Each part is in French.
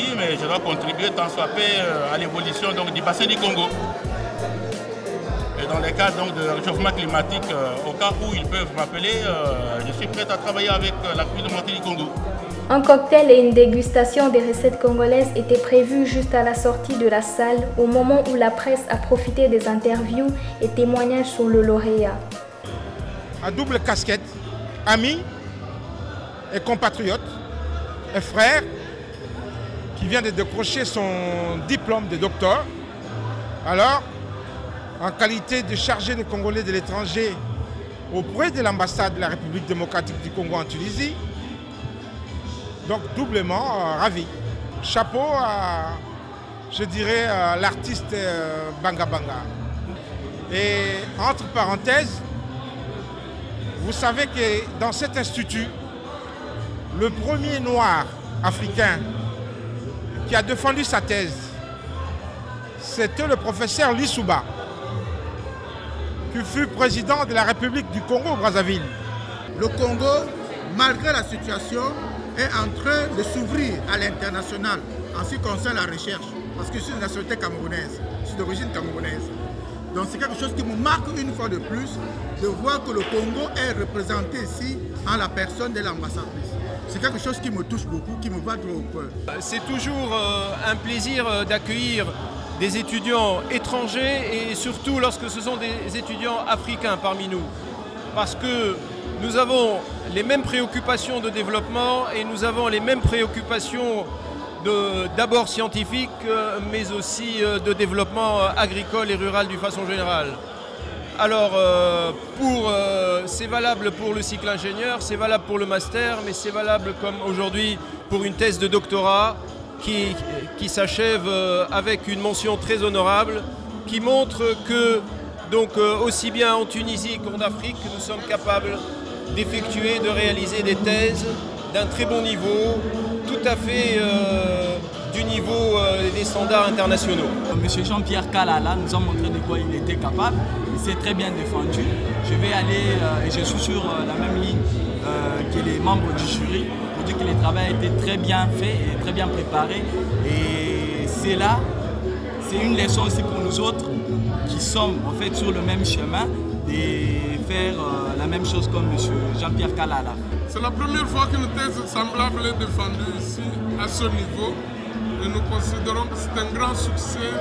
oui, mais je dois contribuer tant soit peu à l'évolution du bassin du Congo. Et dans les cas donc, de réchauffement climatique, au cas où ils peuvent m'appeler, je suis prêt à travailler avec la République démocratique du Congo. Un cocktail et une dégustation des recettes congolaises étaient prévus juste à la sortie de la salle, au moment où la presse a profité des interviews et témoignages sur le lauréat. À double casquette, ami et compatriote, et frère, qui vient de décrocher son diplôme de docteur. Alors, en qualité de chargé de Congolais de l'étranger auprès de l'ambassade de la République démocratique du Congo en Tunisie, donc doublement ravi. Chapeau à, je dirais, l'artiste Banga Banga. Et entre parenthèses, vous savez que dans cet institut, le premier noir africain qui a défendu sa thèse, c'était le professeur Lissouba, qui fut président de la République du Congo-Brazzaville. Le Congo, malgré la situation, est en train de s'ouvrir à l'international en ce qui concerne la recherche. Parce que je suis de nationalité camerounaise, je suis d'origine camerounaise. Donc c'est quelque chose qui me marque une fois de plus de voir que le Congo est représenté ici en la personne de l'ambassadrice. C'est quelque chose qui me touche beaucoup, qui me va droit au cœur. C'est toujours un plaisir d'accueillir des étudiants étrangers et surtout lorsque ce sont des étudiants africains parmi nous. Parce que nous avons les mêmes préoccupations de développement et nous avons les mêmes préoccupations d'abord scientifiques mais aussi de développement agricole et rural d'une façon générale. Alors c'est valable pour le cycle ingénieur, c'est valable pour le master, mais c'est valable comme aujourd'hui pour une thèse de doctorat qui s'achève avec une mention très honorable qui montre que donc, aussi bien en Tunisie qu'en Afrique, nous sommes capables d'effectuer, de réaliser des thèses d'un très bon niveau, tout à fait du niveau des standards internationaux. Monsieur Jean-Pierre Kalala nous a montré de quoi il était capable, il s'est très bien défendu. Je vais aller, et je suis sur la même ligne que les membres du jury, pour dire que le travail a été très bien fait et très bien préparé. Et c'est là, c'est une leçon aussi pour nous autres qui sommes en fait sur le même chemin de faire la même chose comme M. Jean-Pierre Kalala. C'est la première fois qu'une thèse semblable est défendue ici, à ce niveau. Et nous considérons que c'est un grand succès,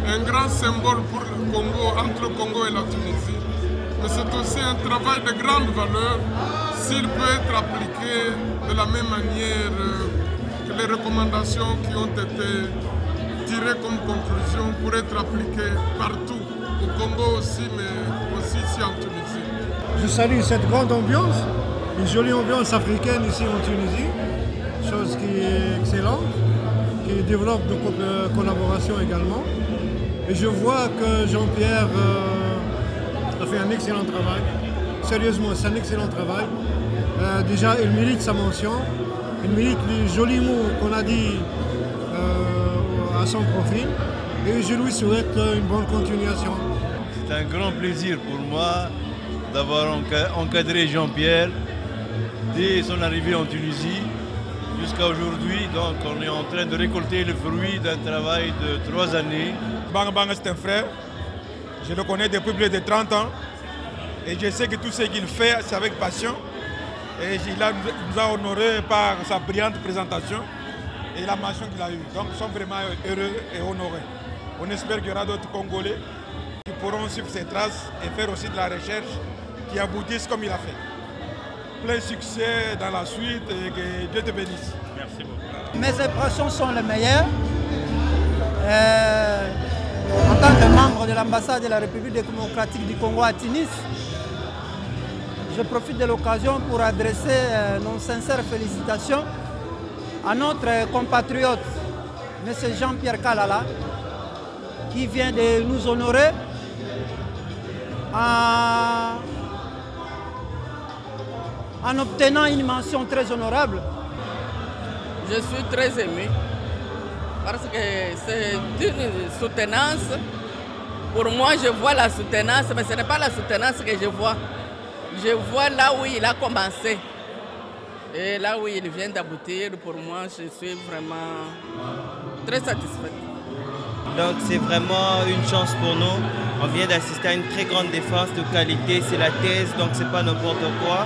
un grand symbole pour le Congo, entre le Congo et la Tunisie. Mais c'est aussi un travail de grande valeur s'il peut être appliqué de la même manière que les recommandations qui ont été tirées comme conclusion pour être appliquées partout, au Congo aussi, mais aussi ici en Tunisie. Je salue cette grande ambiance, une jolie ambiance africaine ici en Tunisie, chose qui est excellente, qui développe de collaboration également. Et je vois que Jean-Pierre a fait un excellent travail. Sérieusement, c'est un excellent travail. Déjà, il mérite sa mention. Il mérite les jolis mots qu'on a dit à son profil. Et je lui souhaite une bonne continuation. C'est un grand plaisir pour moi d'avoir encadré Jean-Pierre dès son arrivée en Tunisie jusqu'à aujourd'hui. Donc on est en train de récolter le fruit d'un travail de 3 années. Banga Banga, c'est un frère. Je le connais depuis plus de 30 ans. Et je sais que tout ce qu'il fait, c'est avec passion. Et il nous a honorés par sa brillante présentation et la mention qu'il a eue. Donc nous sommes vraiment heureux et honorés. On espère qu'il y aura d'autres Congolais qui pourront suivre ses traces et faire aussi de la recherche qui aboutisse comme il a fait. Plein succès dans la suite et que Dieu te bénisse. Merci beaucoup. Mes impressions sont les meilleures. En tant que membre de l'ambassade de la République démocratique du Congo à Tunis, je profite de l'occasion pour adresser nos sincères félicitations à notre compatriote, M. Jean-Pierre Kalala, qui vient de nous honorer en obtenant une mention très honorable. Je suis très ému parce que c'est une soutenance. Pour moi, je vois la soutenance, mais ce n'est pas la soutenance que je vois. Je vois là où il a commencé. Et là où il vient d'aboutir, pour moi, je suis vraiment très satisfaite. Donc c'est vraiment une chance pour nous. On vient d'assister à une très grande défense de qualité. C'est la thèse, donc c'est pas n'importe quoi.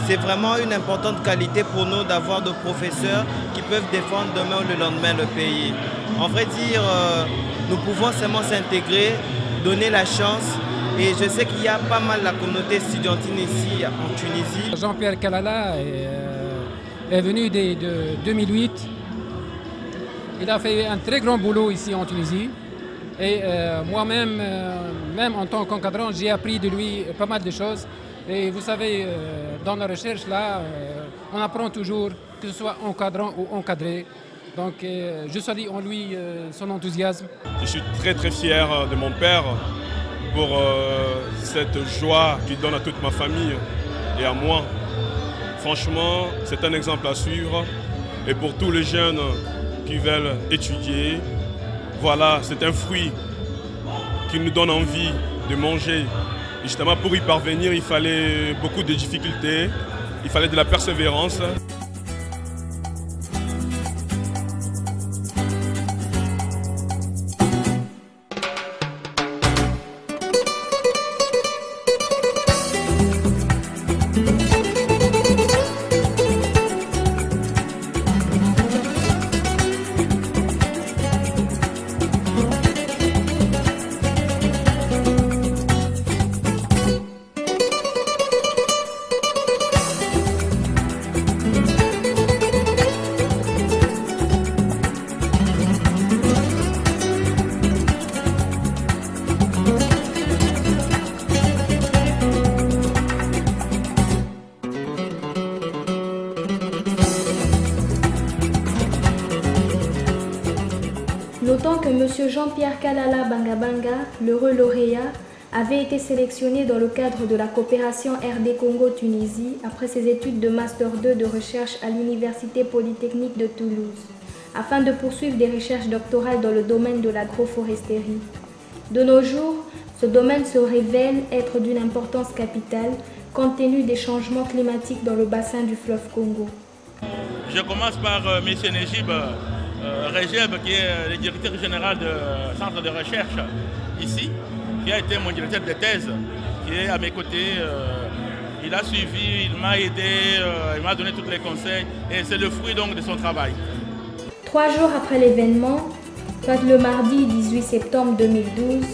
C'est vraiment une importante qualité pour nous d'avoir des professeurs qui peuvent défendre demain ou le lendemain le pays. En vrai dire, nous pouvons seulement s'intégrer, donner la chance. Et je sais qu'il y a pas mal la communauté estudiantine ici en Tunisie. Jean-Pierre Kalala est venu de 2008. Il a fait un très grand boulot ici en Tunisie. Et moi-même, même en tant qu'encadrant, j'ai appris de lui pas mal de choses. Et vous savez, dans la recherche, là, on apprend toujours, que ce soit encadrant ou encadré. Donc je salue en lui son enthousiasme. Je suis très très fier de mon père pour cette joie qu'il donne à toute ma famille et à moi. Franchement, c'est un exemple à suivre. Et pour tous les jeunes qui veulent étudier, voilà, c'est un fruit qui nous donne envie de manger. Et justement, pour y parvenir, il fallait beaucoup de difficultés, il fallait de la persévérance. Notons que M. Jean-Pierre Kalala Bangabanga, l'heureux lauréat, avait été sélectionné dans le cadre de la coopération RD Congo-Tunisie après ses études de Master 2 de recherche à l'Université Polytechnique de Toulouse, afin de poursuivre des recherches doctorales dans le domaine de l'agroforesterie. De nos jours, ce domaine se révèle être d'une importance capitale compte tenu des changements climatiques dans le bassin du fleuve Congo. Je commence par M. Nejib Rejeb, qui est le directeur général du centre de recherche ici, qui a été mon directeur de thèse, qui est à mes côtés. Il a suivi, il m'a aidé, il m'a donné tous les conseils et c'est le fruit donc de son travail. 3 jours après l'événement, soit le mardi 18 septembre 2012,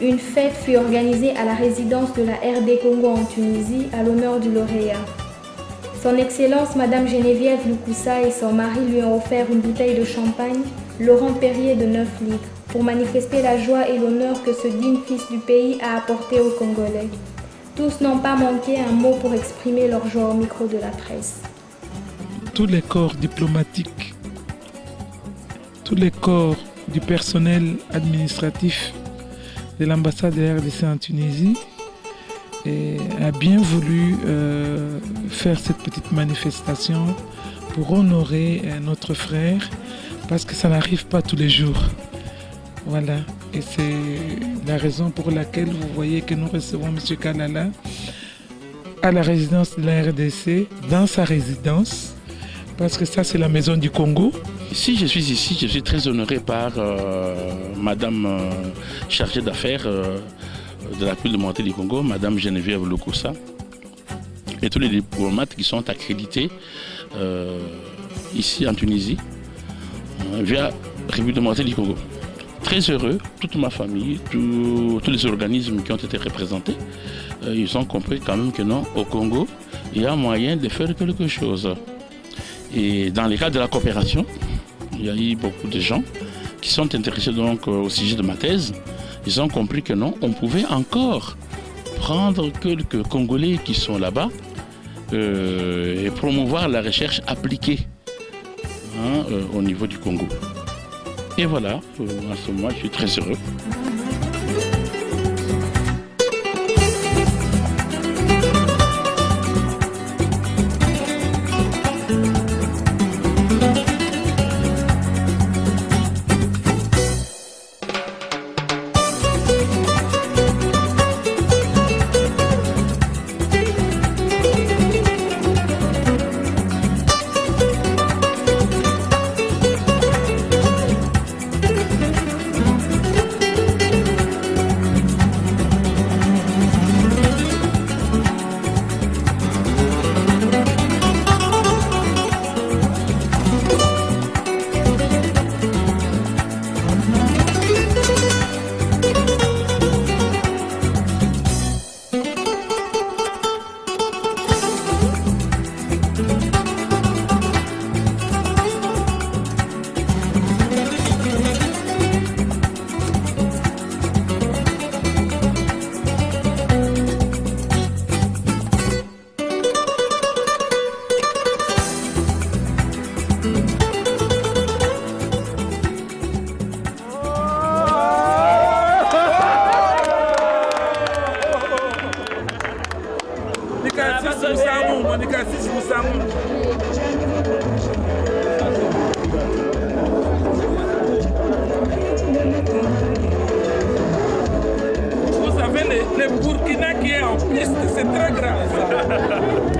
une fête fut organisée à la résidence de la RD Congo en Tunisie à l'honneur du lauréat. Son Excellence Madame Geneviève Lukusa et son mari lui ont offert une bouteille de champagne, Laurent Perrier de 9 litres, pour manifester la joie et l'honneur que ce digne fils du pays a apporté aux Congolais. Tous n'ont pas manqué un mot pour exprimer leur joie au micro de la presse. Tous les corps diplomatiques, tous les corps du personnel administratif de l'ambassade de la RDC en Tunisie a bien voulu faire cette petite manifestation pour honorer notre frère parce que ça n'arrive pas tous les jours. Voilà, et c'est la raison pour laquelle vous voyez que nous recevons M. Kalala à la résidence de la RDC, dans sa résidence, parce que ça c'est la maison du Congo. Si je suis ici, je suis très honoré par Madame chargée d'affaires de la République démocratique du Congo, Madame Geneviève Lukusa, et tous les diplomates qui sont accrédités ici en Tunisie via la République démocratique du Congo. Très heureux, toute ma famille, tous les organismes qui ont été représentés, ils ont compris quand même que non, au Congo, il y a moyen de faire quelque chose. Et dans les cas de la coopération, il y a eu beaucoup de gens qui sont intéressés donc au sujet de ma thèse. Ils ont compris que non, on pouvait encore prendre quelques Congolais qui sont là-bas et promouvoir la recherche appliquée au niveau du Congo. Et voilà, en ce moment, je suis très heureux. qui est en piste, c'est très grave ça.